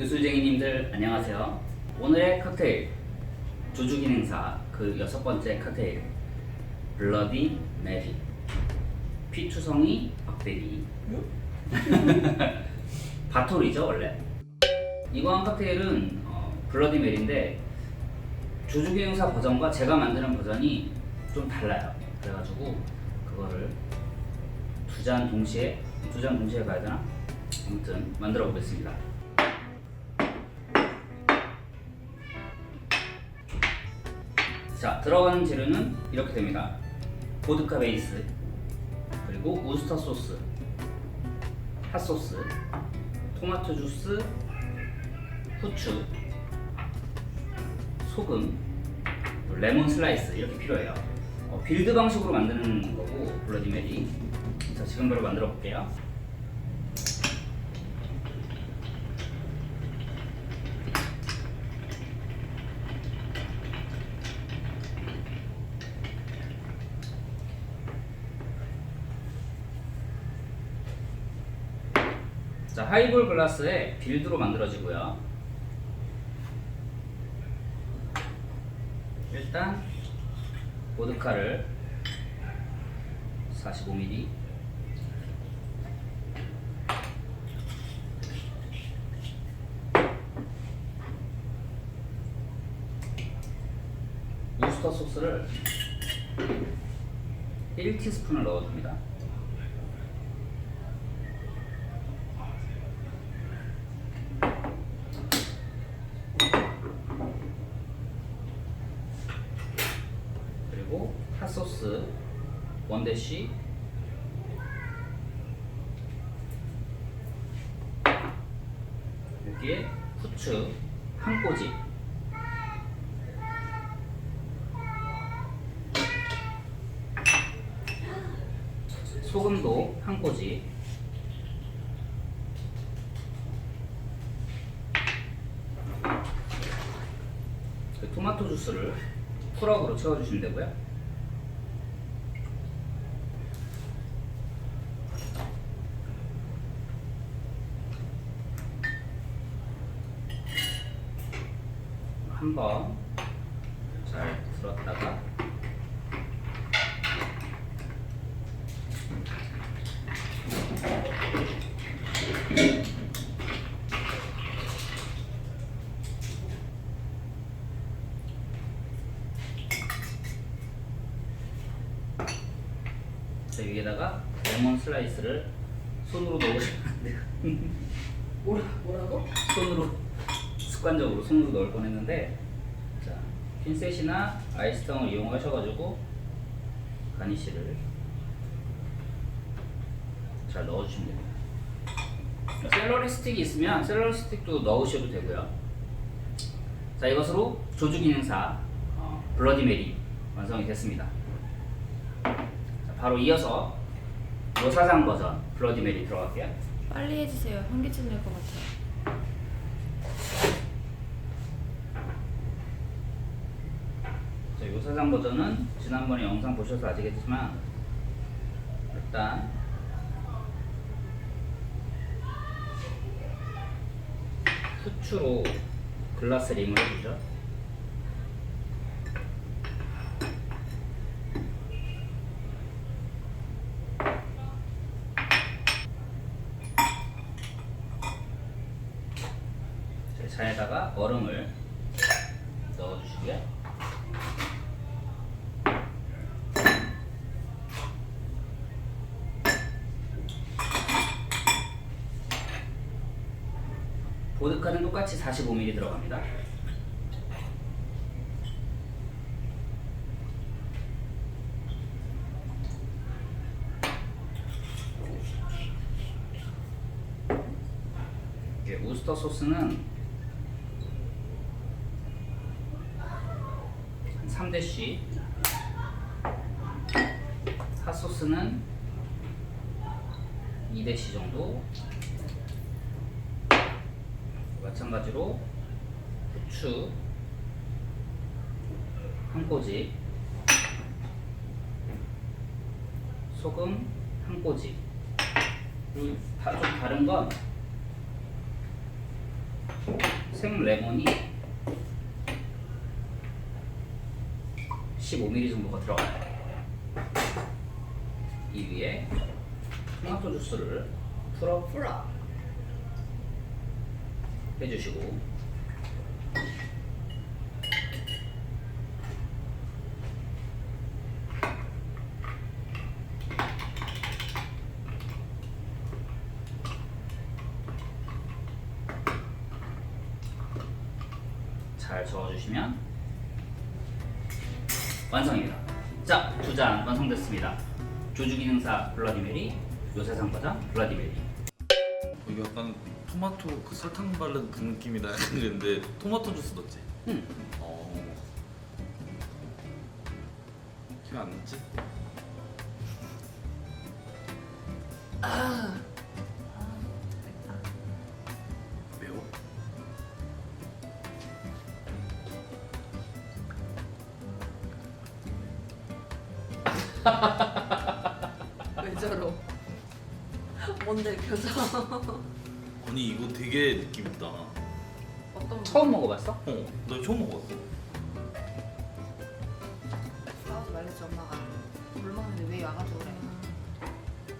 유술쟁이님들 안녕하세요. 오늘의 칵테일 조주기능사 그 6번째 칵테일 블러디 메리 피투성이 박대리 바톨이죠 원래. 이거한 칵테일은 블러디 메리인데 조주기능사 버전과 제가 만드는 버전이 좀 달라요. 그래가지고 그거를 두 잔 동시에 가야 되나? 아무튼 만들어 보겠습니다. 자, 들어가는 재료는 이렇게 됩니다. 보드카 베이스, 그리고 우스터 소스, 핫소스, 토마토 주스, 후추, 소금, 레몬 슬라이스 이렇게 필요해요. 빌드 방식으로 만드는 거고 블러디 메리. 자, 지금 바로 만들어 볼게요. 자, 하이볼 글라스에 빌드로 만들어지고요. 일단 보드카를 45ml, 우스터 소스를 1티스푼을 넣어줍니다. 그리고 핫소스 1대시, 여기에 후추 한 꼬집, 소금도 한 꼬집, 토마토 주스를 쿨업으로 채워주시면 되고요. 한번 잘 풀었다가 여기에다가 레몬 슬라이스를 손으로 넣으시면 안 돼요. 뭐라고? 손으로 습관적으로 손으로 넣을 뻔했는데, 자, 핀셋이나 아이스통을 이용하셔가지고 가니쉬를 잘 넣어주시면 됩니다. 샐러리 스틱이 있으면 샐러리 스틱도 넣으셔도 되고요. 자, 이것으로 조주기능사 블러디 메리 완성이 됐습니다. 자, 바로 이어서 요사장 버전 블러디 메리 들어갈게요. 빨리 해주세요. 현기증 낼 것 같아요. 자, 요사장 버전은 지난번에 영상 보셔서 아시겠지만 일단 후추로 글라스 림을 해주죠. 잔에다가 얼음을 넣어주시고요. 보드카는 똑같이 45ml 들어갑니다. 우스터 소스는 3대씨, 핫소스는 2대씨 정도, 마찬가지로 후추 한 꼬집, 소금 한 꼬집. 그리고 좀 다른 건 생 레몬이 15ml 정도가 들어가요. 이 위에 토마토 주스를 풀어 해주시고 잘 저어주시면 완성입니다. 자, 2잔 완성됐습니다. 조주기능사 블라디메리, 요새상 과자 블라디메리. 이게 약간 토마토 그 설탕 바른 그 느낌이다 했는데 토마토 주스 넣지? 응. 기억 안 났지? 매워? 왜 저러? 뭔데 표정? 아니 이거 되게 느낌 있다. 어떤 처음 먹어봤어? 너 처음 먹었어? 싸우지 말랬지 엄마가. 물 먹는데 왜 와가지고 그래?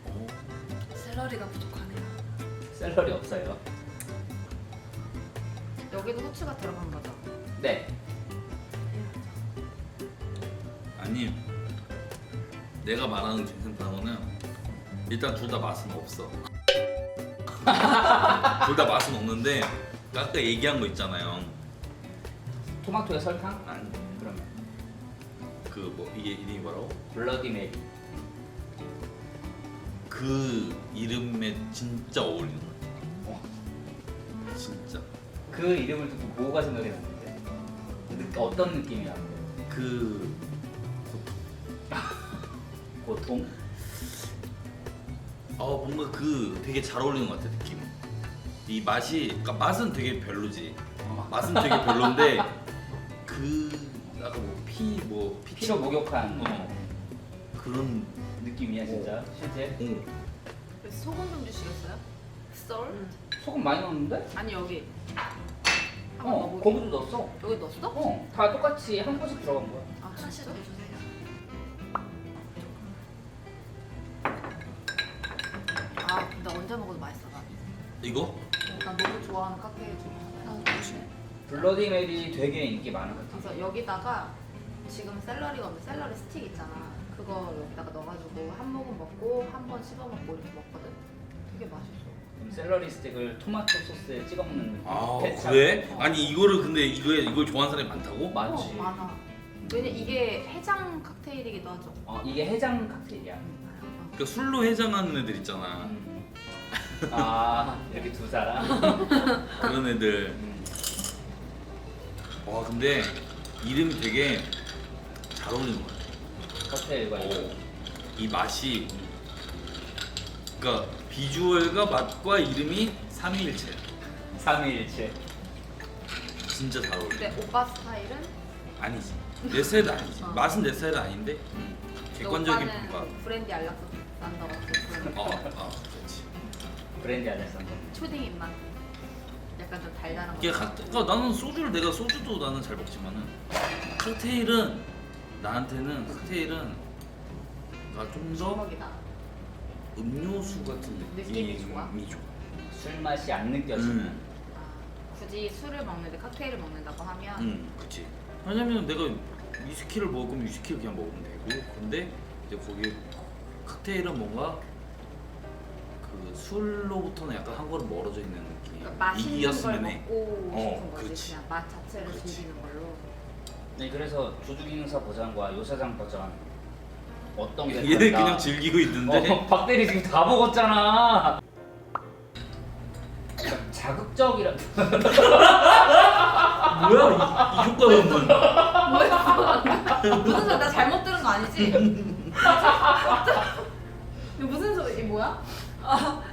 어. 샐러리가 부족하네요. 샐러리 없어요. 여기도 후추가 들어간 거죠? 네. 아니 내가 말하는 괜찮다는 일단 둘 다 맛은 없어. 둘 다 맛은 없는데 아까 얘기한 거 있잖아요. 토마토에 설탕? 아니, 그러면 그 뭐 이게 이름이 뭐라고? 블라디메리. 그 이름에 진짜 어울리는 거 어. 같아. 진짜. 그 이름을 듣고 뭐가 생각이 났는데? 어떤 느낌이야? 그 고통? 뭔가 그 되게 잘 어울리는 것 같아 느낌. 이 맛이 그러니까 맛은 되게 별로지. 맛은 되게 별론데 그 아까 뭐 피로 목욕한 그런 느낌이야 진짜 실제. 그래서 소금 좀 주시겠어요? 썰? 소금 많이 넣었는데? 아니 여기. 한번 넣어볼게. 거기도 넣었어. 여기 넣었어? 다 똑같이 한 번씩 들어간 거야. 아 하나씩 더 주세요. 아, 나 언제 먹어도 맛있어 나. 이거? 나 너무 좋아하는 칵테일 중에 하나야. 블러디 메리 되게 인기 많은 것 같아. 그래서 여기다가 지금 샐러리가 없는데 샐러리 스틱 있잖아. 그거 여기다가 넣어가지고 한 모금 먹고 한 번 씹어 먹고 이렇게 먹거든. 되게 맛있어. 그럼 샐러리 스틱을 토마토 소스에 찍어 먹는 느낌. 아 케찹. 그래? 아니 이거를 근데 이걸 좋아하는 사람이 많다고? 많지. 많아. 왜냐 이게 해장 칵테일이기도 하죠. 이게 해장 칵테일이야. 그러니까 술로 해장하는 애들 있잖아. 이렇게 두 사람. 그런 애들. 와 근데 이름이 되게 잘 어울리는 것 같아. 칵테일과 이거. 이 맛이 그러니까 비주얼과 맛과 이름이 삼위일체야. 삼위일체. 진짜 잘 어울려. 근데 오빠 스타일은? 아니지. 내 스타일은 아니지. 맛은 내 스타일은 아닌데 객관적인 오빠는 평가. 브랜디 알락스 난다고 그렇지. 브랜디 알렉산더. 초딩 입맛. 약간 좀 달달한 거. 이게 그러니까 나는 내가 소주도 나는 잘 먹지만은 칵테일은 나한테는 칵테일은 그러니까 좀 더 먹이다. 음료수 같은 느낌이 좋아? 느낌이 좋아. 술 맛이 안 느껴지는. 굳이 술을 먹는데 칵테일을 먹는다고 하면 그치. 왜냐면 내가 위스키를 먹을 거면 위스키를 그냥 먹으면 되고, 근데 이제 거기 칵테일은 뭔가 그 술로부터는 약간 한 걸음 멀어져 있는 느낌. 그러니까 맛있는 걸 이었으면 해. 먹고 싶은 거지. 그렇지. 그냥 맛 자체를 그렇지. 즐기는 걸로. 네, 그래서 조주기능사 버전과 요사장 버전 어떤 게 얘네 다른가? 그냥 즐기고 있는데. 박대리 지금 다 먹었잖아. 자극적이라. 뭐야 이 효과음은. 뭐야? 무슨 소리? 나 잘못 들은 거 아니지? 이거 무슨 소리? 이게 뭐야?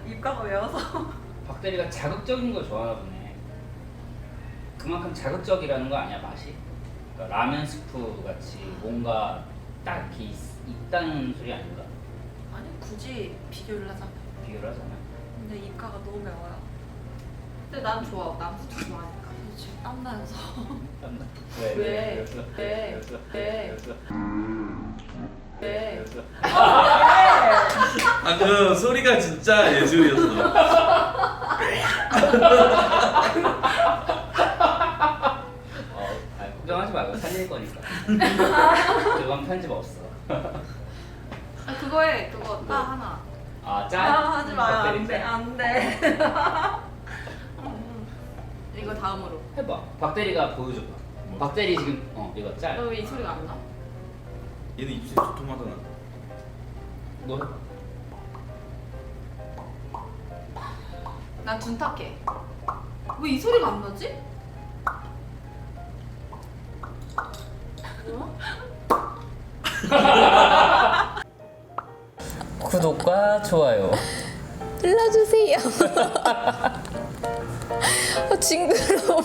입가가 외워서. 박대리가 자극적인 걸 좋아하나 보네. 그만큼 자극적이라는 거 아니야 맛이? 그러니까 라면 스프 같이 뭔가 딱 이렇게 있다는 소리 아닌가? 아니 굳이 비교를 하자면 비교를 하자면. 근데 입가가 너무 매워요. 근데 난 좋아. 난 후추 좋아하니까. 지금 땀나서. 왜? 왜? 그랬어? 왜? 그랬어? 왜? 그랬어? 네. 그랬어? 아 그 소리가 진짜 예술이었어. 걱정하지 말고 살릴 거니까. 그건 편집 없어. 아, 그거에 그거 따 하나. 아 짠? 하지 마요. 안 돼. 안 돼. 이거 다음으로. 해봐. 박대리가 보여줘봐. 박대리 지금 이거 짤. 너 왜 이 소리가 안 나? 얘는 입술이 도톰하잖아. 너 해봐. 난 둔탁해. 왜 이 소리가 안 나지? 어? 구독과 좋아요. 눌러주세요. 징그러워.